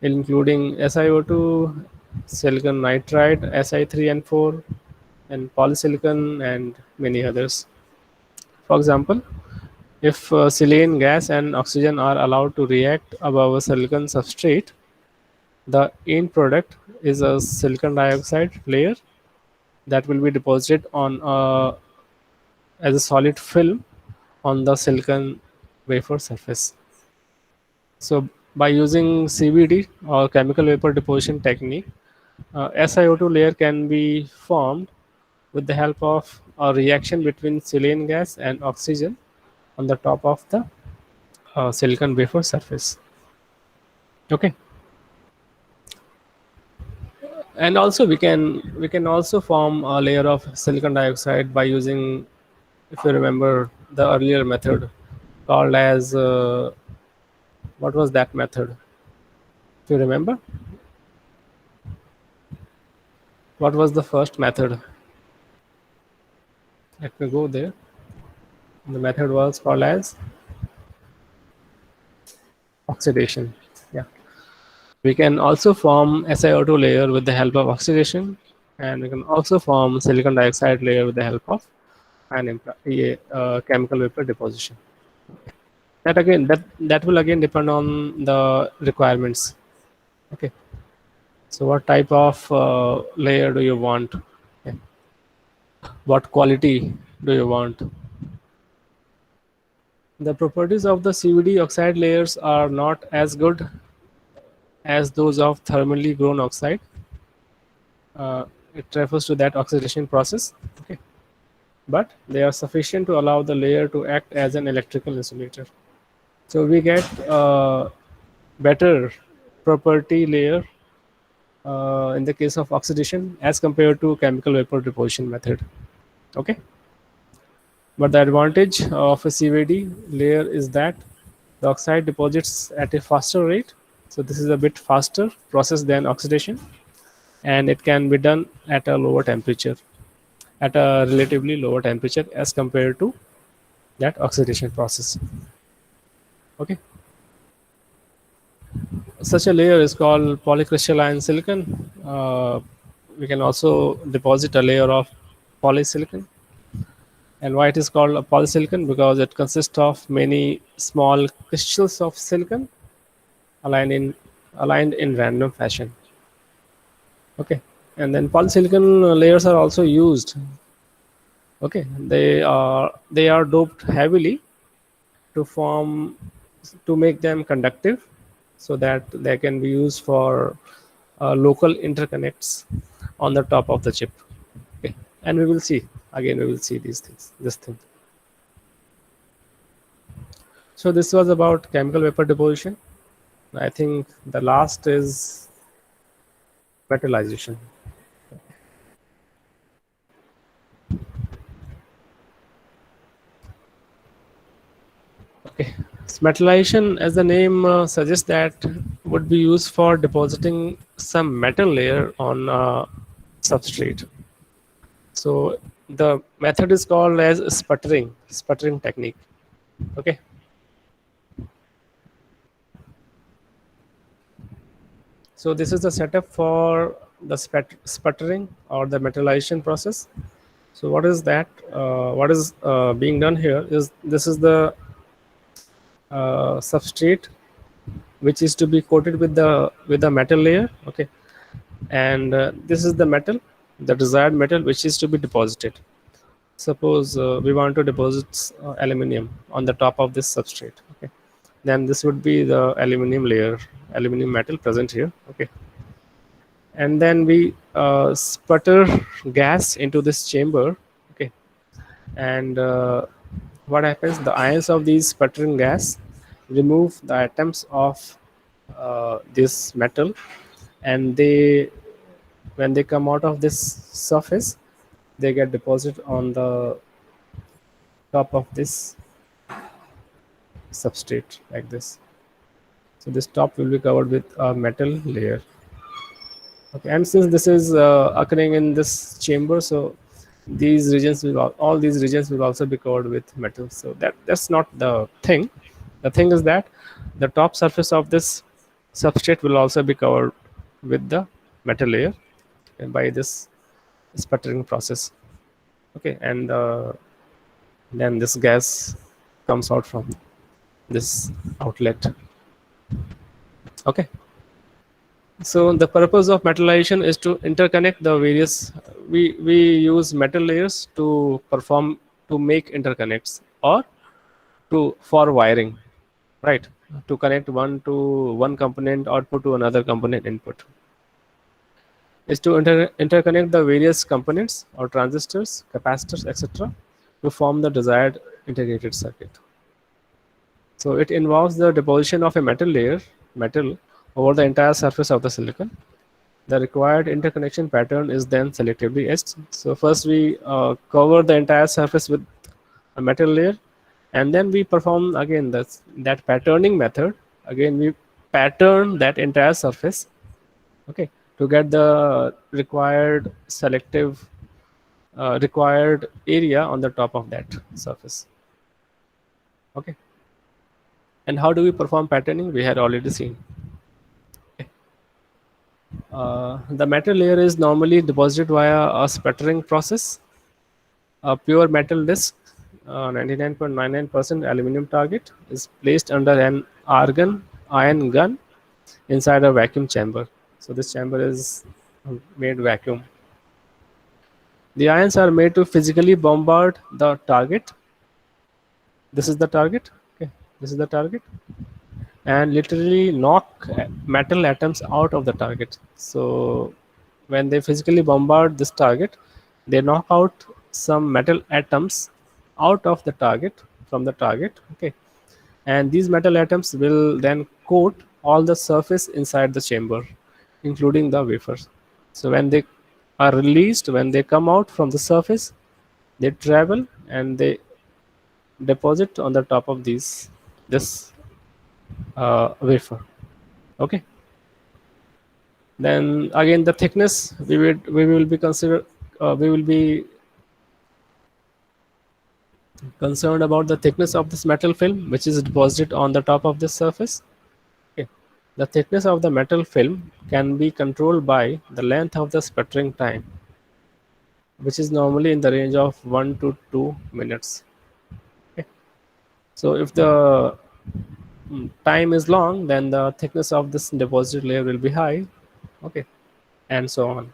including SiO2, silicon nitride, Si3 and 4, and polysilicon, and many others. For example, if silane gas and oxygen are allowed to react above a silicon substrate, the end product is a silicon dioxide layer that will be deposited on as a solid film on the silicon wafer surface. So by using CVD or chemical vapor deposition technique, SiO2 layer can be formed with the help of a reaction between saline gas and oxygen on the top of the silicon wafer surface. Okay, and also we can also form a layer of silicon dioxide by using, if you remember, the earlier method called as what was that method? If you remember, what was the first method? Let me go there. The method was called as oxidation. Yeah. We can also form SiO2 layer with the help of oxidation, and we can also form silicon dioxide layer with the help of chemical vapor deposition. That will again depend on the requirements. Okay. So what type of layer do you want? Okay. What quality do you want? The properties of the CVD oxide layers are not as good as those of thermally grown oxide. Uh, it refers to that oxidation process. Okay. But they are sufficient to allow the layer to act as an electrical insulator. So we get better property layer in the case of oxidation as compared to chemical vapor deposition method. Okay. But the advantage of a CVD layer is that the oxide deposits at a faster rate. So this is a bit faster process than oxidation, and it can be done at a lower temperature, at a relatively lower temperature as compared to that oxidation process. Okay. Such a layer is called polycrystalline silicon. We can also deposit a layer of polysilicon. And why it is called a polysilicon? Because it consists of many small crystals of silicon aligned in aligned in random fashion. Okay, and then polysilicon layers are also used. Okay, they are doped heavily to form to make them conductive, so that they can be used for local interconnects on the top of the chip. Okay, and we will see again. We will see these things. This thing. So this was about chemical vapor deposition. I think the last is metallization. Okay. So metallization, as the name suggests, that would be used for depositing some metal layer on a substrate. So the method is called as sputtering technique. Okay. So this is the setup for the sputtering or the metallization process. So what is that? What is being done here is this is the substrate which is to be coated with the metal layer. Okay, and this is the metal, the desired metal which is to be deposited. Suppose we want to deposit aluminum on the top of this substrate. Okay, then this would be the aluminum layer, aluminum metal present here. Okay, and then we sputter gas into this chamber. Okay, and what happens, the ions of these sputtering gas remove the atoms of this metal, and they, when they come out of this surface, they get deposited on the top of this substrate like this. So this top will be covered with a metal layer. Okay, and since this is occurring in this chamber, so these regions will all these regions will also be covered with metal. So that's not the thing. The thing is that the top surface of this substrate will also be covered with the metal layer, and by this sputtering process. Okay, and then this gas comes out from this outlet. Okay, so the purpose of metallization is to interconnect the various, we use metal layers to perform, to make interconnects, or to for wiring, right, to connect one to one component output to another component input. is to interconnect the various components or transistors, capacitors, etc. to form the desired integrated circuit. So it involves the deposition of a metal over the entire surface of the silicon. The required interconnection pattern is then selectively etched. So first we cover the entire surface with a metal layer, and then we perform again that patterning method. Again we pattern that entire surface, okay, to get the required area on the top of that surface. Okay, and how do we perform patterning? We had already seen. The metal layer is normally deposited via a sputtering process. A pure metal disc, 99.99% aluminum target, is placed under an argon ion gun inside a vacuum chamber. So this chamber is made vacuum. The ions are made to physically bombard the target. This is the target. Okay, this is the target, and literally knock metal atoms out of the target. So when they physically bombard this target, they knock out some metal atoms out of the target from the target. Okay, and these metal atoms will then coat all the surface inside the chamber, including the wafers. So when they are released, when they come out from the surface, they travel and they deposit on the top of this wafer. Okay, then again the thickness we will be consider we will be concerned about the thickness of this metal film which is deposited on the top of this surface. Okay. The thickness of the metal film can be controlled by the length of the sputtering time, which is normally in the range of 1 to 2 minutes. Okay. So if the time is long, then the thickness of this deposited layer will be high. Okay, and so on.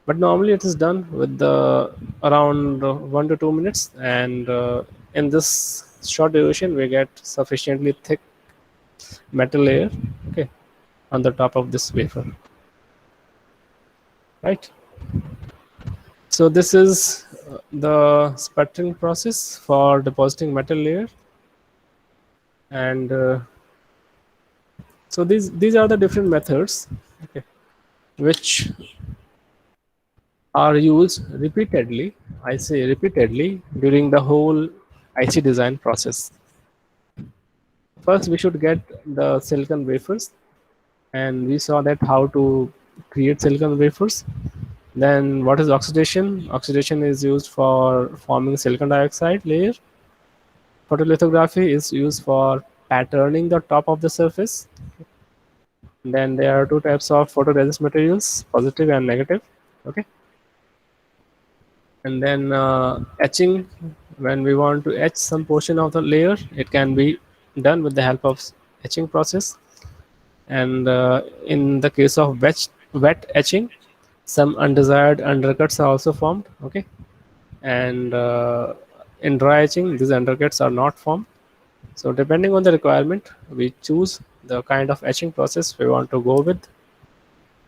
But normally it is done with the around 1 to 2 minutes, and in this short duration we get sufficiently thick metal layer, okay, on the top of this wafer, right? So this is the sputtering process for depositing metal layer, and so these are the different methods, okay, which are used repeatedly. I say repeatedly during the whole IC design process. First, we should get the silicon wafers, and we saw that how to create silicon wafers. Then, what is oxidation? Oxidation is used for forming silicon dioxide layer. Photolithography is used for patterning the top of the surface. Then there are two types of photoresist materials, positive and negative. Okay. And then etching, when we want to etch some portion of the layer, it can be done with the help of etching process. And in the case of wet etching, some undesired undercuts are also formed. Okay, and in dry etching, these undercuts are not formed. So depending on the requirement, we choose the kind of etching process we want to go with.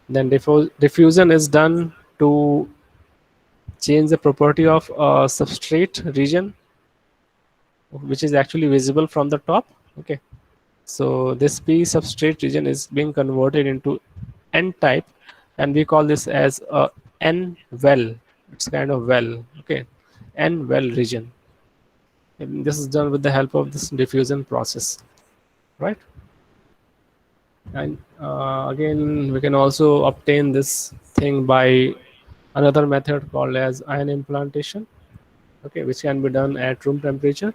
Then diffusion is done to change the property of a substrate region, which is actually visible from the top. Okay, so this P substrate region is being converted into N type, and we call this as a N well. It's kind of well. Okay, N well region. And this is done with the help of this diffusion process, right? And again, we can also obtain this thing by another method called as ion implantation, okay, which can be done at room temperature.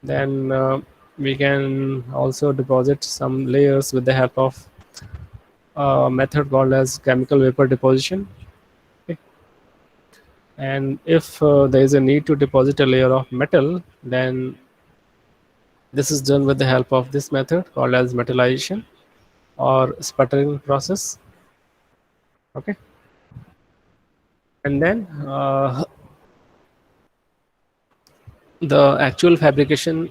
Then we can also deposit some layers with the help of a method called as chemical vapor deposition. Okay. And if there is a need to deposit a layer of metal, then this is done with the help of this method called as metallization or sputtering process. Okay, and then the actual fabrication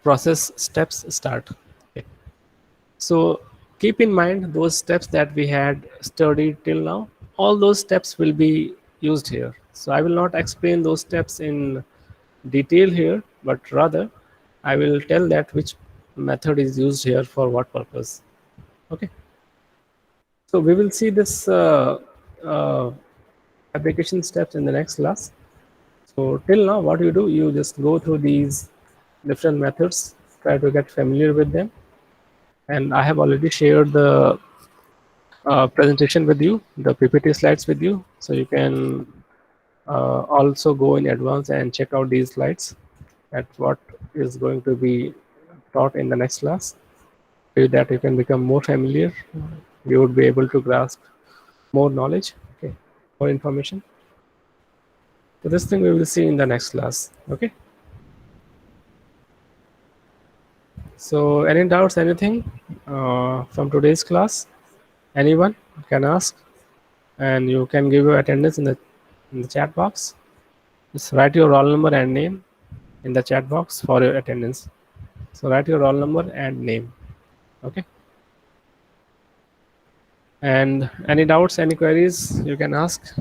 process steps start. Okay. So keep in mind those steps that we had studied till now. All those steps will be used here, so I will not explain those steps in detail here, but rather I will tell that which method is used here for what purpose. Okay, so we will see this uh, application steps in the next class. So till now what you do, you just go through these different methods, try to get familiar with them, and I have already shared the presentation with you, the PPT slides with you, so you can also go in advance and check out these slides at what is going to be taught in the next class. With that you can become more familiar, you would be able to grasp more knowledge, okay, more information. So this thing we will see in the next class. Okay, so any doubts, anything from today's class? Anyone can ask, and you can give your attendance in the chat box. Just write your roll number and name in the chat box for your attendance. So write your roll number and name. Okay, and any doubts, any queries, you can ask.